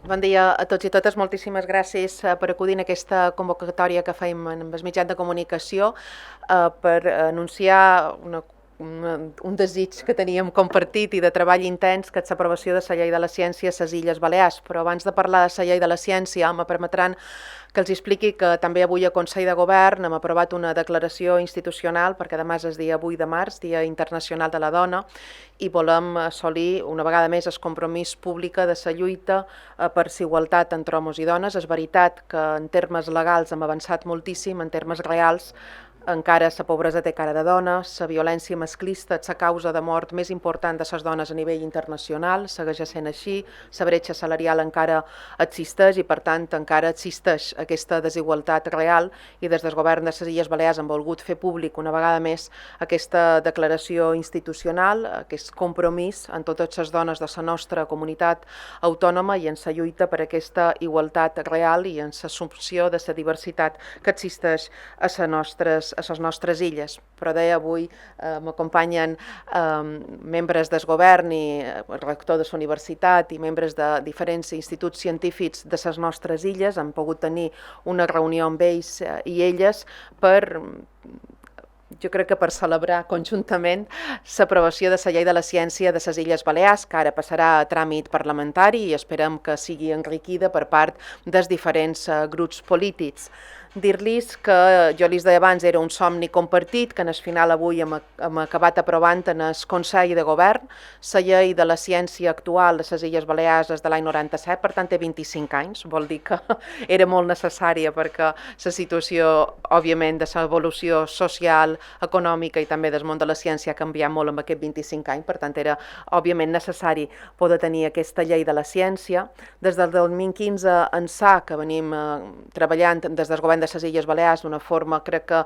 Bon dia a tots i totes. Moltíssimes gràcies per acudir a aquesta convocatòria que fem en els mitjans de comunicació per anunciar un desig que teníem compartit i de treball intens, que és l'aprovació de la llei de la ciència a les Illes Balears. Però abans de parlar de la llei de la ciència, me permetran que els expliqui que també avui a Consell de Govern hem aprovat una declaració institucional, perquè demà és el dia 8 de març, Dia Internacional de la Dona, i volem assolir una vegada més el compromís públic de la lluita per la igualtat entre homes i dones. És veritat que en termes legals hem avançat moltíssim, en termes reals encara la pobresa té cara de dona, la violència masclista és la causa de mort més important de les dones a nivell internacional, segueix sent així, la bretxa salarial encara existeix i per tant encara existeix aquesta desigualtat real, i des del govern de les Illes Balears hem volgut fer públic una vegada més aquesta declaració institucional, aquest compromís en totes les dones de la nostra comunitat autònoma i en la lluita per aquesta igualtat real i en l'assumpció de la diversitat que existeix a les nostres illes. Però deia, avui m'acompanyen membres del govern i el rector de la universitat i membres de diferents instituts científics de les nostres illes. Hem pogut tenir una reunió amb ells i elles jo crec que per celebrar conjuntament l'aprovació de la llei de la ciència de les Illes Balears, que ara passarà a tràmit parlamentari i esperem que sigui enriquida per part dels diferents grups polítics. Dir-los que jo els deia abans era un somni compartit, que en el final avui hem acabat aprovant en el Consell de Govern. La llei de la ciència actual de les Illes Balears és de l'any 97, per tant té 25 anys, vol dir que era molt necessària perquè la situació, òbviament, de l'evolució social, econòmica i també del món de la ciència ha canviat molt en aquests 25 anys, per tant era òbviament necessari poder tenir aquesta llei de la ciència. Des del 2015 ençà que venim treballant des del govern de les Illes Balears d'una forma, crec que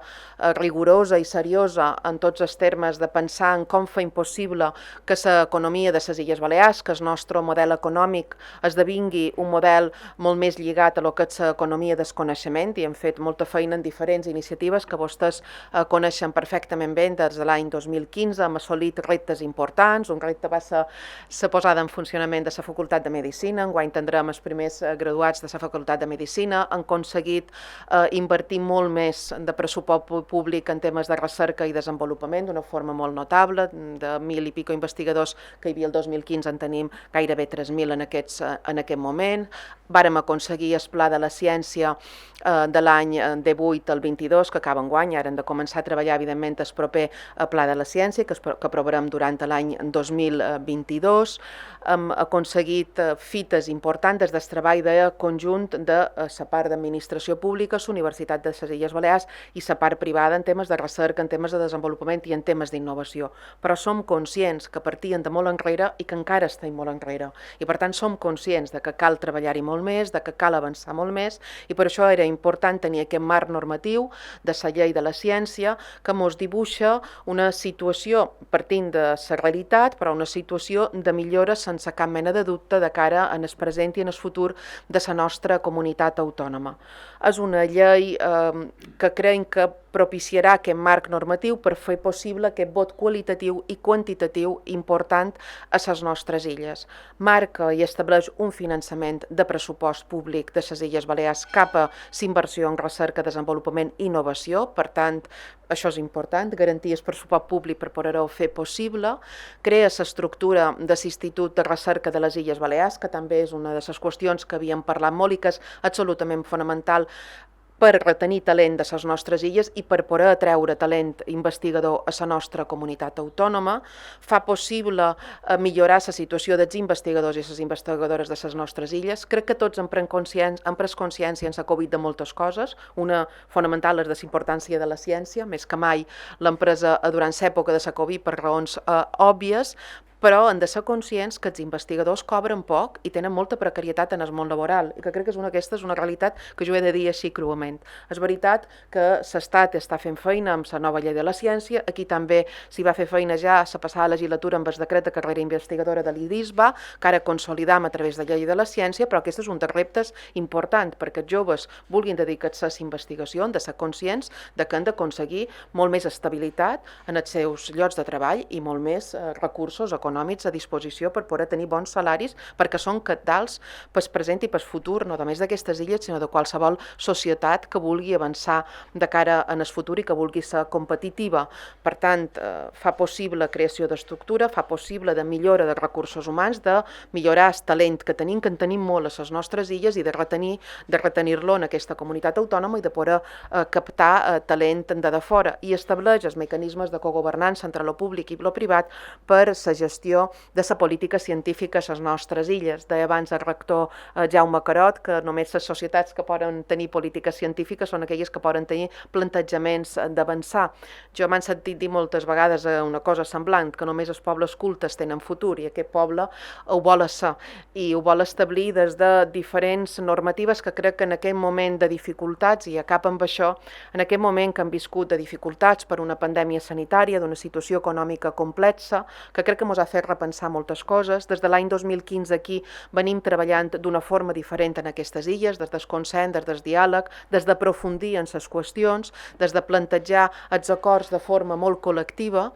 rigorosa i seriosa en tots els termes de pensar en com fer impossible que l'economia de les Illes Balears, que el nostre model econòmic esdevingui un model molt més lligat a lo que és l'economia del coneixement, i hem fet molta feina en diferents iniciatives que vostès coneixen perfectament bé. Des de l'any 2015 hem assolit reptes importants. Un repte va ser la posada en funcionament de la Facultat de Medicina. Enguany tindrem els primers graduats de la Facultat de Medicina. Han aconseguit invertir molt més de pressupost públic en temes de recerca i desenvolupament d'una forma molt notable. De 1.000 i pico investigadors que hi havia el 2015 en tenim gairebé 3.000 en aquest moment. Vàrem aconseguir el Pla de la Ciència de l'any 18 al 22, que acaba enguany. Ara hem de començar a treballar, evidentment, el proper Pla de la Ciència, que aprovarem durant l'any 2022. Hem aconseguit fites importants des del treball de conjunt de la part d'administració pública, la Universitat de les Illes Balears, i la part privada en temes de recerca, en temes de desenvolupament i en temes d'innovació. Però som conscients que partien de molt enrere i que encara estem molt enrere. I per tant som conscients de que cal treballar-hi molt més, de que cal avançar molt més, i per això era important tenir aquest marc normatiu de la llei de la ciència que ens dibuixa una situació partint de la realitat, però una situació de millora sense cap mena de dubte de cara en el present i en el futur de la nostra comunitat autònoma. És una llei que creiem que propiciarà aquest marc normatiu per fer possible aquest vot qualitatiu i quantitatiu important a les nostres illes. Marca i estableix un finançament de pressupost públic de les Illes Balears cap a l'inversió en recerca, desenvolupament i innovació. Per tant, això és important, garantir el pressupost públic per poder-ho fer possible. Crea l'estructura de l'Institut de Recerca de les Illes Balears, que també és una de les qüestions que havíem parlat molt i que és absolutament fonamental per retenir talent de les nostres illes i per poder atreure talent investigador a la nostra comunitat autònoma. Fa possible millorar la situació dels investigadors i les investigadores de les nostres illes. Crec que tots hem pres consciència en la Covid de moltes coses. Una fonamental és de la importància de la ciència, més que mai l'empresa durant l'època de la Covid per raons òbvies, però hem de ser conscients que els investigadors cobren poc i tenen molta precarietat en el món laboral, i que crec que aquesta és una realitat que jo he de dir així cruament. És veritat que l'Estat està fent feina amb la nova llei de la ciència, aquí també s'hi va fer feina ja la passada legislatura amb el decret de carrera investigadora de l'IDISBA, que ara consolidam a través de la llei de la ciència, però aquest és un dels reptes important perquè els joves vulguin dedicar-se a la investigació, han de ser conscients de que han d'aconseguir molt més estabilitat en els seus llocs de treball i molt més recursos econòmics econòmics a disposició per poder tenir bons salaris, perquè són cabdals pel present i pel futur, no només d'aquestes illes, sinó de qualsevol societat que vulgui avançar de cara en el futur i que vulgui ser competitiva. Per tant, fa possible la creació d'estructura, fa possible de millora de recursos humans, de millorar el talent que tenim, que en tenim molt a les nostres illes, i de retenir-lo en aquesta comunitat autònoma i de poder captar talent de fora, i estableix els mecanismes de cogovernança entre lo públic i lo privat per la gestió de la política científica a les nostres illes. Deia abans el rector Jaume Carot que només les societats que poden tenir polítiques científiques són aquelles que poden tenir plantejaments d'avançar. Jo m'han sentit dir moltes vegades una cosa semblant, que només els pobles cultes tenen futur, i aquest poble ho vol ser, i ho vol establir des de diferents normatives que crec que en aquest moment de dificultats, i acaba amb això, en aquest moment que han viscut de dificultats per una pandèmia sanitària, d'una situació econòmica complexa, que crec que ens ha fet repensar moltes coses. Des de l'any 2015 aquí venim treballant d'una forma diferent en aquestes illes, des del consens, des del diàleg, des d'aprofundir en les qüestions, des de plantejar els acords de forma molt col·lectiva.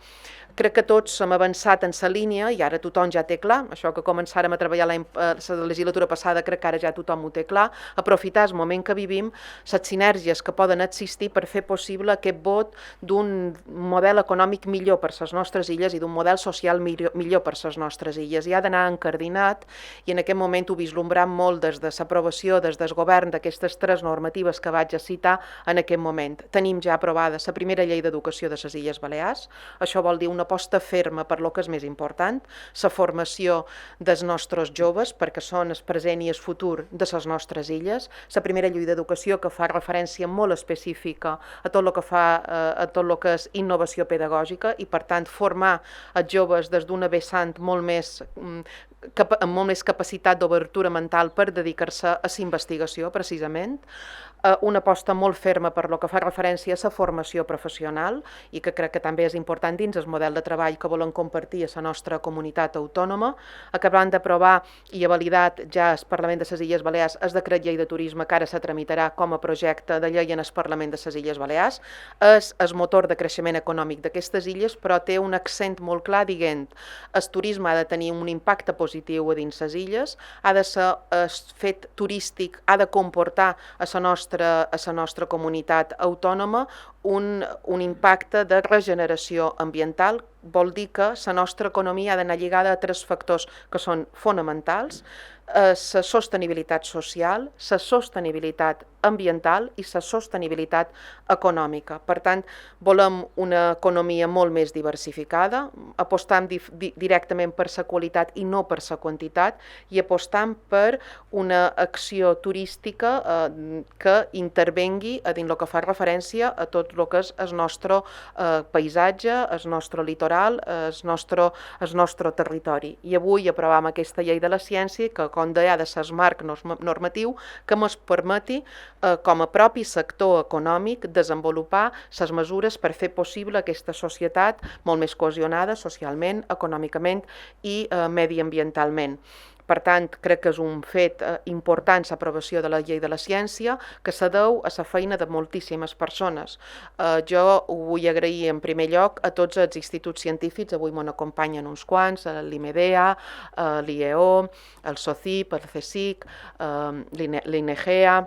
Crec que tots hem avançat en la línia i ara tothom ja té clar, això que començàrem a treballar la legislatura passada, crec que ara ja tothom ho té clar, aprofitar el moment que vivim, les sinergies que poden existir per fer possible aquest vot d'un model econòmic millor per les nostres illes i d'un model social millor per les nostres illes. I ha d'anar encardinat, i en aquest moment ho vislumbram molt des de l'aprovació, des del govern d'aquestes 3 normatives que vaig a citar en aquest moment. Tenim ja aprovada la primera llei d'educació de les Illes Balears, això vol dir una aposta ferma per lo que és més important, la formació dels nostres joves, perquè són el present i el futur de les nostres illes, la primera llei d'educació que fa referència molt específica a tot el que a tot el que és innovació pedagògica, i per tant formar els joves des d'una vessant amb molt més capacitat d'obertura mental per dedicar-se a la investigació, precisament. Una aposta molt ferma per lo que fa referència a la formació professional, i que crec que també és important dins el model de treball que volem compartir a la nostra comunitat autònoma. Acabant d'aprovar i ha validat ja el Parlament de les Illes Balears el decret llei de turisme, que ara se tramitarà com a projecte de llei en el Parlament de les Illes Balears. És el motor de creixement econòmic d'aquestes illes, però té un accent molt clar dient el turisme ha de tenir un impacte positiu a dins les illes, ha de ser fet turístic, ha de comportar a la nostra comunitat autònoma un impacte de regeneració ambiental. Vol dir que la nostra economia ha d'anar lligada a 3 factors que són fonamentals: la sostenibilitat social, la sostenibilitat ambiental i la sostenibilitat econòmica. Per tant, volem una economia molt més diversificada, apostant directament per la qualitat i no per la quantitat, i apostant per una acció turística que intervengui a dins el que fa referència a tot el que és el nostre paisatge, el nostre litoral, el nostre territori. I avui aprovem aquesta llei de la ciència que, com deia, ha de ser el marc normatiu que ens permeti, com a propi sector econòmic, desenvolupar les mesures per fer possible aquesta societat molt més cohesionada socialment, econòmicament i mediambientalment. Per tant, crec que és un fet important l'aprovació de la llei de la ciència, que se deu a la feina de moltíssimes persones. Jo ho vull agrair en primer lloc a tots els instituts científics, avui m'ho acompanyen uns quants, l'IMEDEA, l'IEO, el SOCIP, el CSIC, l'INEGEA.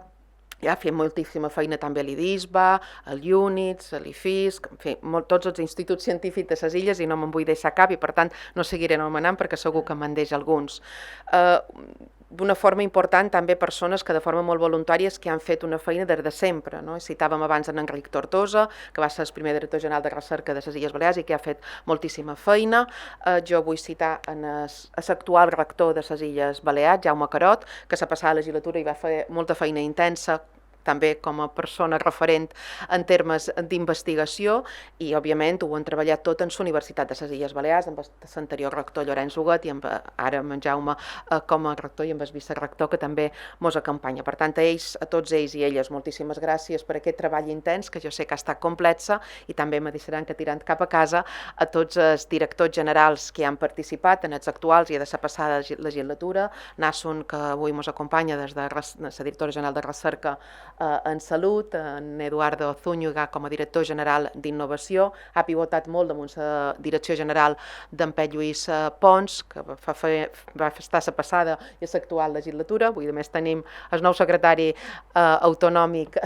Ja fem moltíssima feina també a l'IDISBA, al UNITS, a l'IFISC, en fi, tots els instituts científics de les illes, i no me'n vull deixar cap, i per tant no seguiré anomenant perquè segur que me'n deixo alguns. D'una forma important també persones que de forma molt voluntària que han fet una feina des de sempre. Citàvem abans en Enric Tortosa, que va ser el primer director general de recerca de les Illes Balears i que ha fet moltíssima feina. Jo vull citar l'actual rector de les Illes Balears, Jaume Carot, que la passada legislatura hi va fer molta feina intensa, també com a persona referent en termes d'investigació, i òbviament ho han treballat tot en la Universitat de les Illes Balears, amb l'anterior rector Llorenç Huguet i ara amb en Jaume com a rector i amb el vicerector que també ens acompanya. Per tant, a tots ells i elles, moltíssimes gràcies per aquest treball intens, que jo sé que ha estat complexa, i també me deixaran que tirant cap a casa a tots els directors generals que han participat en els actuals i de la passada legislatura, Nassun, que avui ens acompanya des de la directora general de recerca en Salut, en Eduardo Zúñiga com a director general d'Innovació, ha pivotat molt damunt la direcció general d'en Pep Lluís Pons, que va estar la passada i l'actual legislatura. Avui, a més, tenim el nou secretari autonòmic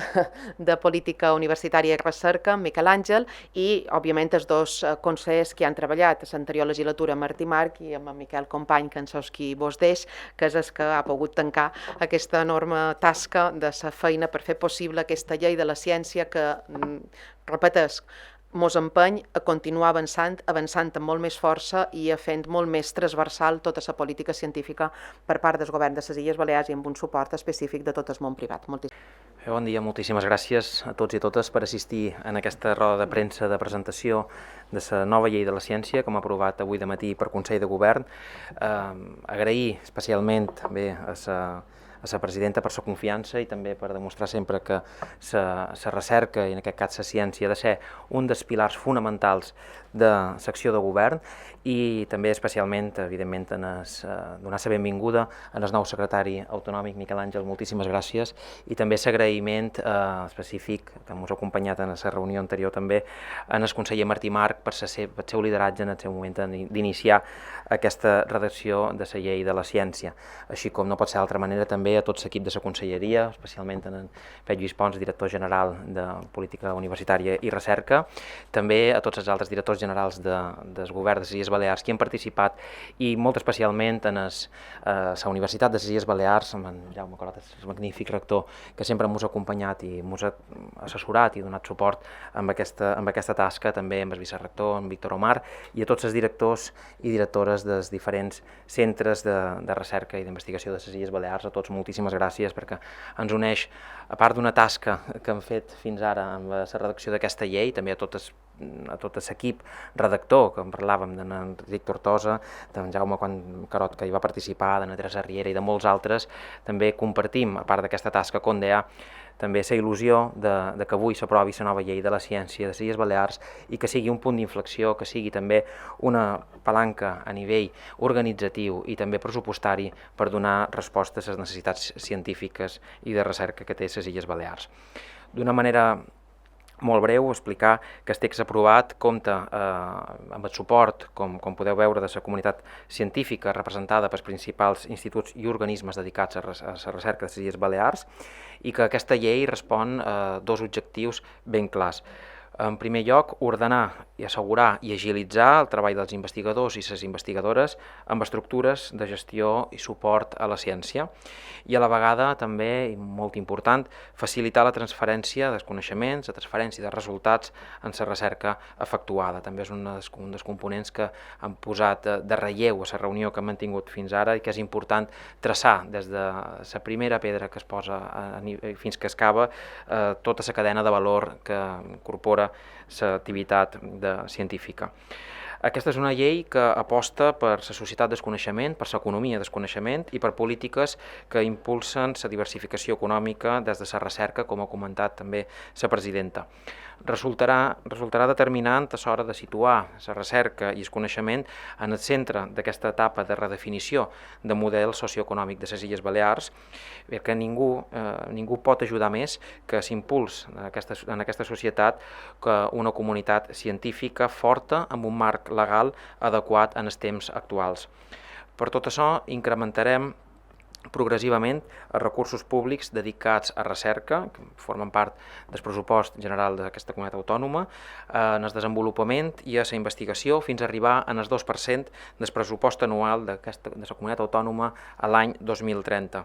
de Política Universitària i Recerca, Miquel Àngel, i, òbviament, els dos consellers que han treballat a l'anterior legislatura, Martí Marc i amb en Miquel Company, que en sos qui vos deix, que és el que ha pogut tancar aquesta enorme tasca de la feina per fer possible aquesta llei de la ciència que, repeteix, mos empeny a continuar avançant amb molt més força i a fent molt més transversal tota la política científica per part del govern de les Illes Balears i amb un suport específic de tot el món privat. Bon dia, moltíssimes gràcies a tots i totes per assistir en aquesta roda de premsa de presentació de la nova llei de la ciència que hem aprovat avui de matí per Consell de Govern. Agrair especialment també a la presidenta per la confiança i també per demostrar sempre que la recerca, i en aquest cas la ciència, ha de ser un dels pilars fonamentals de l'acció de govern, i també especialment, evidentment, donar la benvinguda al nou secretari autonòmic, Miquel Àngel, moltíssimes gràcies, i també l'agraïment específic que ens ha acompanyat en la reunió anterior també en el conseller Martí Marc per el seu lideratge en el seu moment d'iniciar aquesta redacció de la llei de la ciència, així com no pot ser d'altra manera també a tot l'equip de la conselleria, especialment en Pep Lluís Pons, director general de Política Universitària i Recerca, també a tots els altres directors generals del govern de les Illes Balears que han participat, i molt especialment en la Universitat de les Illes Balears, amb en Jaume Corot, el magnífic rector, que sempre ens ha acompanyat i ens ha assessorat i donat suport amb aquesta tasca, també amb el vicerrector, en Víctor Omar, i a tots els directors i directores dels diferents centres de recerca i d'investigació de les Illes Balears. A tots moltíssimes gràcies, perquè ens uneix, a part d'una tasca que hem fet fins ara amb la redacció d'aquesta llei, també a tot l'equip redactor, que en parlàvem d'en Enric Tortosa, d'en Jaume Carot, que hi va participar, d'en Teresa Riera i de molts altres. També compartim, a part d'aquesta tasca CONDEA, també la il·lusió de que avui s'aprovi la nova llei de la ciència de les Illes Balears i que sigui un punt d'inflexió, que sigui també una palanca a nivell organitzatiu i també pressupostari per donar resposta a les necessitats científiques i de recerca que té les Illes Balears. D'una manera molt breu, explicar que el text aprovat compta amb el suport, com podeu veure, de la comunitat científica representada pels principals instituts i organismes dedicats a la recerca de les Illes Balears, i que aquesta llei respon a dos objectius ben clars. En primer lloc, ordenar i assegurar i agilitzar el treball dels investigadors i les investigadores amb estructures de gestió i suport a la ciència, i a la vegada també, i molt important, facilitar la transferència dels coneixements, la transferència de resultats en la recerca efectuada. També és un dels components que han posat de relleu a la reunió que hem mantingut fins ara i que és important traçar des de la primera pedra que es posa fins que es acaba tota la cadena de valor que incorpora l'activitat científica. Aquesta és una llei que aposta per la societat del coneixement, per l'economia del coneixement i per polítiques que impulsen la diversificació econòmica des de la recerca, com ha comentat també la presidenta. Resultarà determinant a l'hora de situar la recerca i el coneixement en el centre d'aquesta etapa de redefinició de model socioeconòmic de les Illes Balears, perquè ningú pot ajudar més que s'impuls en aquesta societat que una comunitat científica forta amb un marc legal adequat en els temps actuals. Per tot això, incrementarem progressivament els recursos públics dedicats a recerca, que formen part del pressupost general d'aquesta comunitat autònoma, en el desenvolupament i a la investigació, fins a arribar en el 2% del pressupost anual de la comunitat autònoma a l'any 2030.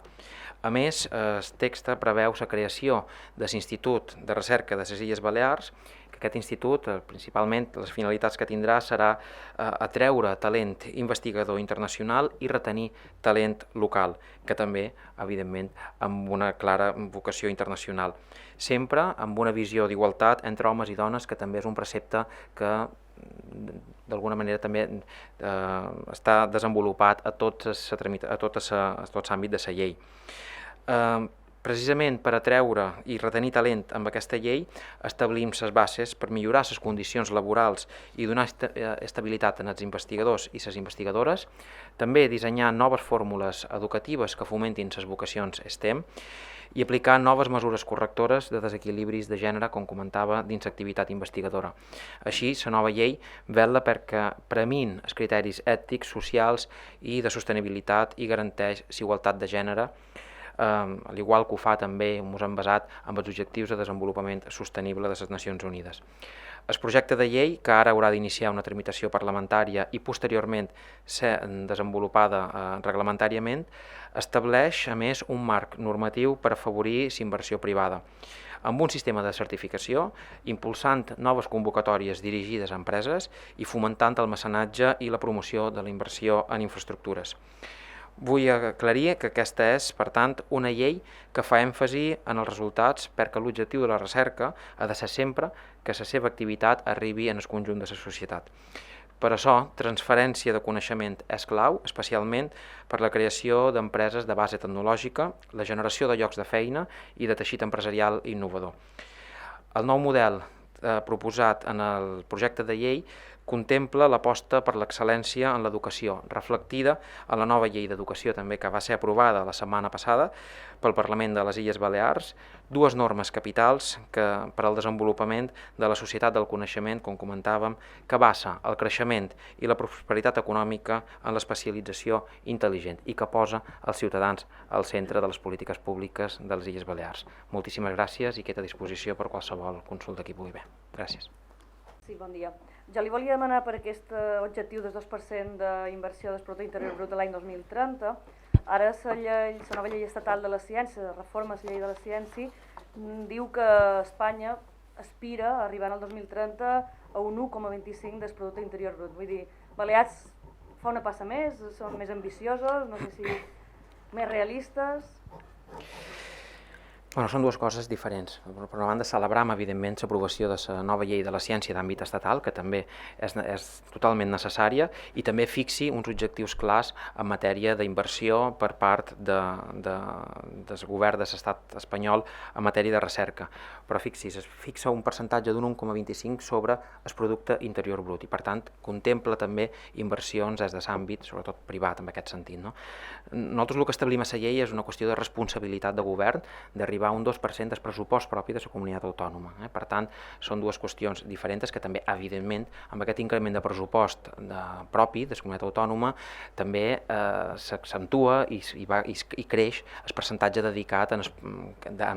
A més, el text preveu la creació de l'Institut de Recerca de les Illes Balears, que aquest institut, principalment, les finalitats que tindrà serà atreure talent investigador internacional i retenir talent local, que també, evidentment, amb una clara vocació internacional. Sempre amb una visió d'igualtat entre homes i dones, que també és un precepte que d'alguna manera també està desenvolupat a tot l'àmbit de la llei. Precisament per atreure i retenir talent amb aquesta llei, establim les bases per millorar les condicions laborals i donar estabilitat als investigadors i les investigadores, també dissenyar noves fórmules educatives que fomentin les vocacions STEM i aplicar noves mesures correctores de desequilibris de gènere, com comentava, dins l'activitat investigadora. Així, la nova llei vetla perquè premin els criteris ètics, socials i de sostenibilitat i garanteix igualtat de gènere, al igual que ho fa també, ens hem basat en els objectius de desenvolupament sostenible de les Nacions Unides. El projecte de llei, que ara haurà d'iniciar una tramitació parlamentària i posteriorment ser desenvolupada reglamentàriament, estableix, a més, un marc normatiu per afavorir la inversió privada, amb un sistema de certificació, impulsant noves convocatòries dirigides a empreses i fomentant el mecenatge i la promoció de la inversió en infraestructures. Vull aclarir que aquesta és, per tant, una llei que fa èmfasi en els resultats perquè l'objectiu de la recerca ha de ser sempre que la seva activitat arribi en el conjunt de la societat. Per això, transferència de coneixement és clau, especialment per la creació d'empreses de base tecnològica, la generació de llocs de feina i de teixit empresarial innovador. El nou model proposat en el projecte de llei contempla l'aposta per l'excel·lència en l'educació, reflectida en la nova llei d'educació també que va ser aprovada la setmana passada pel Parlament de les Illes Balears, dues normes capitals que per al desenvolupament de la societat del coneixement, com comentàvem, que basa el creixement i la prosperitat econòmica en l'especialització intel·ligent i que posa els ciutadans al centre de les polítiques públiques de les Illes Balears. Moltíssimes gràcies i queda a disposició per qualsevol consulta que hi pugui haver. Gràcies. Sí, bon dia. Jo li volia demanar per aquest objectiu del 2% d'inversió del producte interior brut de l'any 2030. Ara la nova llei estatal de la ciència, reforma la llei de la ciència, diu que Espanya aspira a arribar al 2030 a un 1,25 del producte interior brut. Vull dir, Balears fa una passa més, són més ambiciosos, no sé si més realistes. Bueno, són dues coses diferents. Per una banda, celebrem, evidentment, l'aprovació de la nova llei de la ciència d'àmbit estatal, que també és totalment necessària, i també fixi uns objectius clars en matèria d'inversió per part del govern de l'estat espanyol en matèria de recerca. Però fixi's, es fixa un percentatge d'un 1,25 sobre el producte interior brut i, per tant, contempla també inversions des de l'àmbit, sobretot privat, en aquest sentit. Nosaltres el que establim a la llei és una qüestió de responsabilitat de govern, d'arribar a un 2% del pressupost propi de la comunitat autònoma. Per tant, són dues qüestions diferents que també, evidentment, amb aquest increment de pressupost propi de la comunitat autònoma, també s'accentua i creix el percentatge dedicat en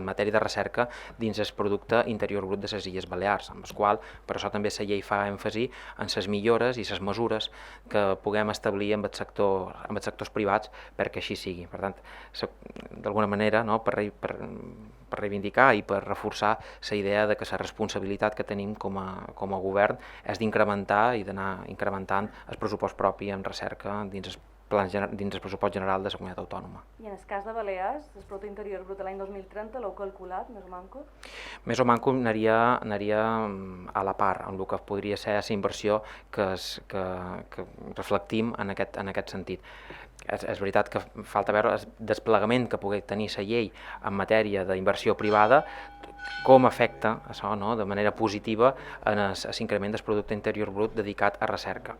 matèria de recerca dins el producte interior brut de les Illes Balears, amb el qual, per això també la llei fa èmfasi en les millores i les mesures que puguem establir amb els sectors privats perquè així sigui. Per tant, d'alguna manera, per reivindicar i per reforçar la idea de que la responsabilitat que tenim com a govern és d'incrementar i d'anar incrementant el pressupost propi en recerca dins el pressupost general de la comunitat autònoma. I en el cas de Balears, el producte interior brut de l'any 2030, l'heu calculat, més o manco? Més o manco anaria a la part, amb el que podria ser la inversió que reflectim en aquest sentit. És veritat que falta veure el desplegament que pugui tenir la llei en matèria d'inversió privada, com afecta això de manera positiva en l'increment del producte interior brut dedicat a recerca.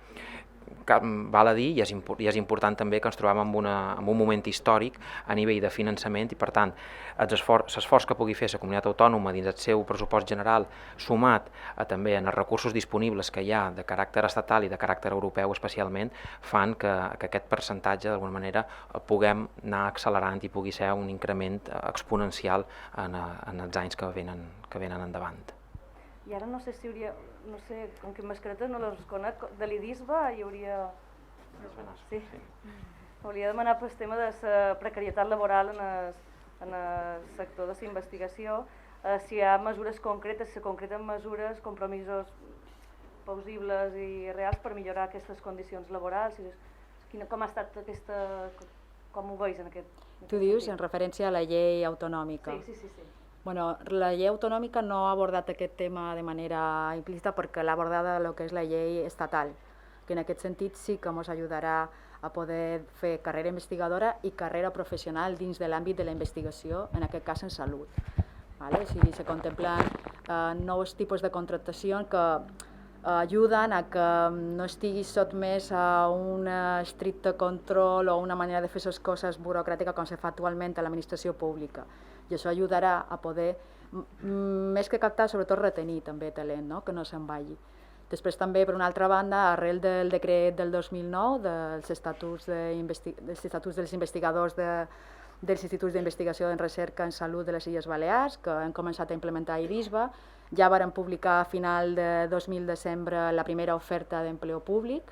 Val a dir, i és important també, que ens trobem en un moment històric a nivell de finançament i, per tant, l'esforç que pugui fer la comunitat autònoma dins el seu pressupost general, sumat també en els recursos disponibles que hi ha de caràcter estatal i de caràcter europeu especialment, fan que aquest percentatge, d'alguna manera, puguem anar accelerant i pugui ser un increment exponencial en els anys que venen endavant. I ara no sé si hauria, com que mascaretes no les conec, de l'IDISBA hi hauria... Sí. Hauria de demanar pel tema de la precarietat laboral en el sector de la investigació, si hi ha mesures concretes, si concreten mesures, compromisos plausibles i reals per millorar aquestes condicions laborals. Com ha estat com ho veus en aquest sentit? Tu dius en referència a la llei autonòmica. Sí. Bueno, la llei autonòmica no ha abordat aquest tema de manera implícita perquè l'ha abordada el que és la llei estatal, que en aquest sentit sí que ens ajudarà a poder fer carrera investigadora i carrera professional dins de l'àmbit de la investigació, en aquest cas en salut. Vale? O sigui, se contemplen nous tipus de contractació que ajuden a que no estiguis sotmès a un estricte control o una manera de fer les coses burocràtica com se fa actualment a l'administració pública. I això ajudarà a poder, més que captar, sobretot retenir també talent, no? Que no se'n vagi. Després també, per una altra banda, arrel del decret del 2009 dels estatuts dels investigadors dels Instituts d'Investigació en Recerca en Salut de les Illes Balears, que hem començat a implementar a IDISBA. Ja varen publicar a final de 2000 desembre la primera oferta d'empleo públic,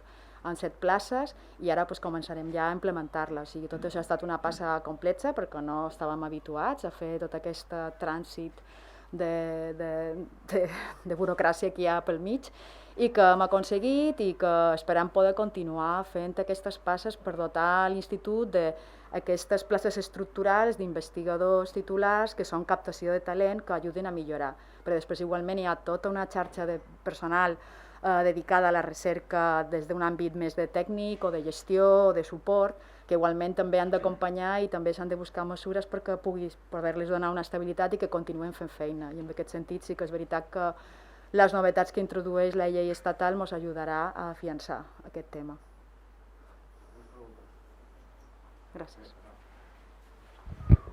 en 7 places, i ara començarem ja a implementar-la. O sigui, tot això ha estat una passa complexa perquè no estàvem habituats a fer tot aquest trànsit de burocràcia que hi ha pel mig, i que hem aconseguit i que esperem poder continuar fent aquestes passes per dotar l'Institut d'aquestes places estructurals d'investigadors titulars que són captació de talent que ajuden a millorar. Però després igualment hi ha tota una xarxa de personal dedicada a la recerca des d'un àmbit més de tècnic o de gestió o de suport, que igualment també han d'acompanyar i també s'han de buscar mesures perquè puguis poder-les donar una estabilitat i que continuen fent feina. I en aquest sentit sí que és veritat que les novetats que introdueix la llei estatal ens ajudarà a afiançar aquest tema. Gràcies.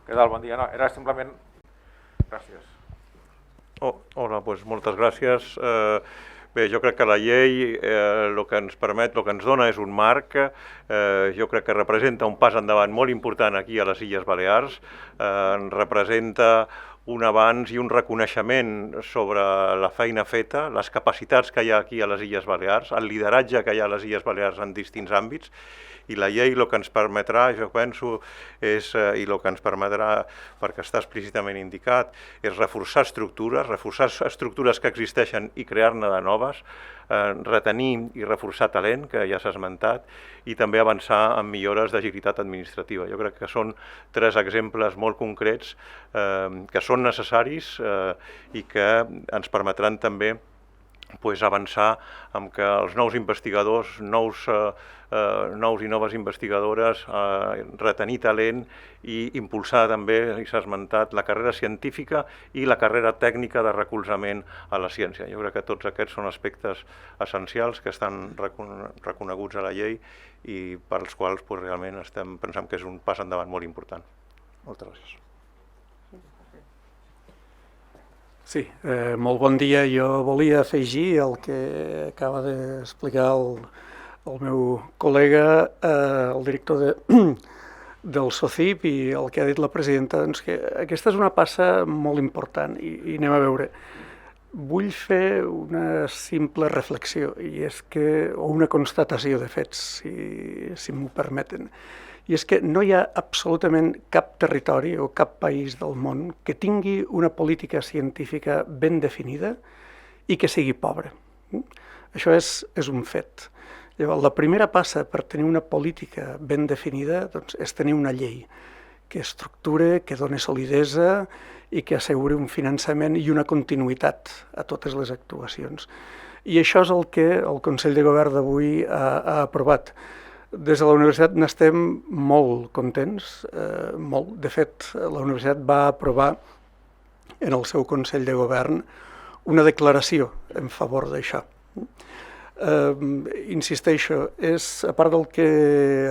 Què tal? Bon dia. No, era simplement... Gràcies. Hola, doncs moltes gràcies. Bé, jo crec que la llei el que ens permet, el que ens dona és un marc, jo crec que representa un pas endavant molt important aquí a les Illes Balears, representa un avanç i un reconeixement sobre la feina feta, les capacitats que hi ha aquí a les Illes Balears, el lideratge que hi ha a les Illes Balears en distints àmbits, i la llei el que ens permetrà, jo penso, i el que ens permetrà, perquè està explícitament indicat, és reforçar estructures que existeixen i crear-ne de noves, retenir i reforçar talent, que ja s'ha esmentat, i també avançar en millores d'agilitat administrativa. Jo crec que són 3 exemples molt concrets que són necessaris i que ens permetran també avançar amb que els nous investigadors, nous i noves investigadores, retenir talent i impulsar també, i s'ha esmentat, la carrera científica i la carrera tècnica de recolzament a la ciència. Jo crec que tots aquests són aspectes essencials que estan reconeguts a la llei i pels quals realment pensem que és un pas endavant molt important. Moltes gràcies. Sí, molt bon dia. Jo volia afegir el que acaba d'explicar el meu col·lega, el director del SOCIP, i el que ha dit la presidenta, doncs que aquesta és una passa molt important i anem a veure. Vull fer una simple reflexió, o una constatació de fets, si m'ho permeten. I és que no hi ha absolutament cap territori o cap país del món que tingui una política científica ben definida i que sigui pobre. Això és un fet. Llavors, la primera passa per tenir una política ben definida és tenir una llei que estructure, que doni solidesa i que asseguri un finançament i una continuïtat a totes les actuacions. I això és el que el Consell de Govern d'avui ha aprovat. Des de la universitat n'estem molt contents, molt. De fet, la universitat va aprovar en el seu Consell de Govern una declaració en favor d'això. Insisteixo, a part del que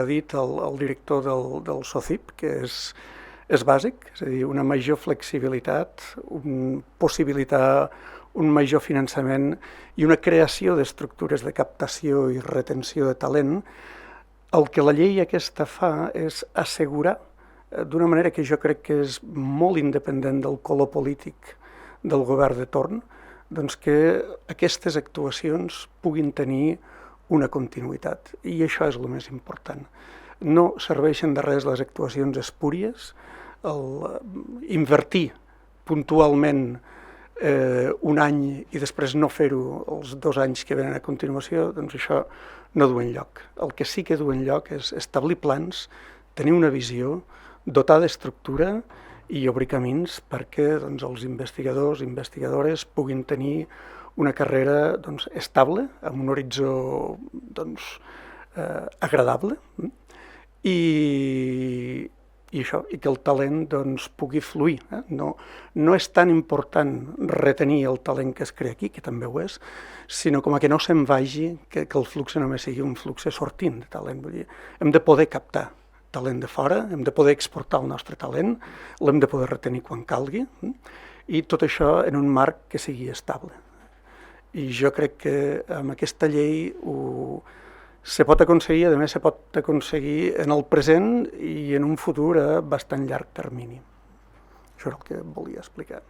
ha dit el director del SOCIP, que és bàsic, és a dir, una major flexibilitat, possibilitar un major finançament i una creació d'estructures de captació i retenció de talent. El que la llei aquesta fa és assegurar, d'una manera que jo crec que és molt independent del color polític del govern de torn, doncs que aquestes actuacions puguin tenir una continuïtat. I això és el més important. No serveixen de res les actuacions espúries, invertir puntualment un any i després no fer-ho els 2 anys que venen a continuació, doncs això no du enlloc. El que sí que du enlloc és establir plans, tenir una visió, dotar d'estructura i obrir camins perquè els investigadors i investigadores puguin tenir una carrera estable, amb un horitzó agradable i això, i que el talent doncs, pugui fluir. No és tan important retenir el talent que es crea aquí, que també ho és, sinó com a que no se'n vagi, que el flux només sigui un flux sortint de talent. Vull dir, hem de poder captar talent de fora, hem de poder exportar el nostre talent, l'hem de poder retenir quan calgui, i tot això en un marc que sigui estable. I jo crec que amb aquesta llei se pot aconseguir, a més se pot aconseguir en el present i en un futur a bastant llarg termini. Això és el que volia explicar.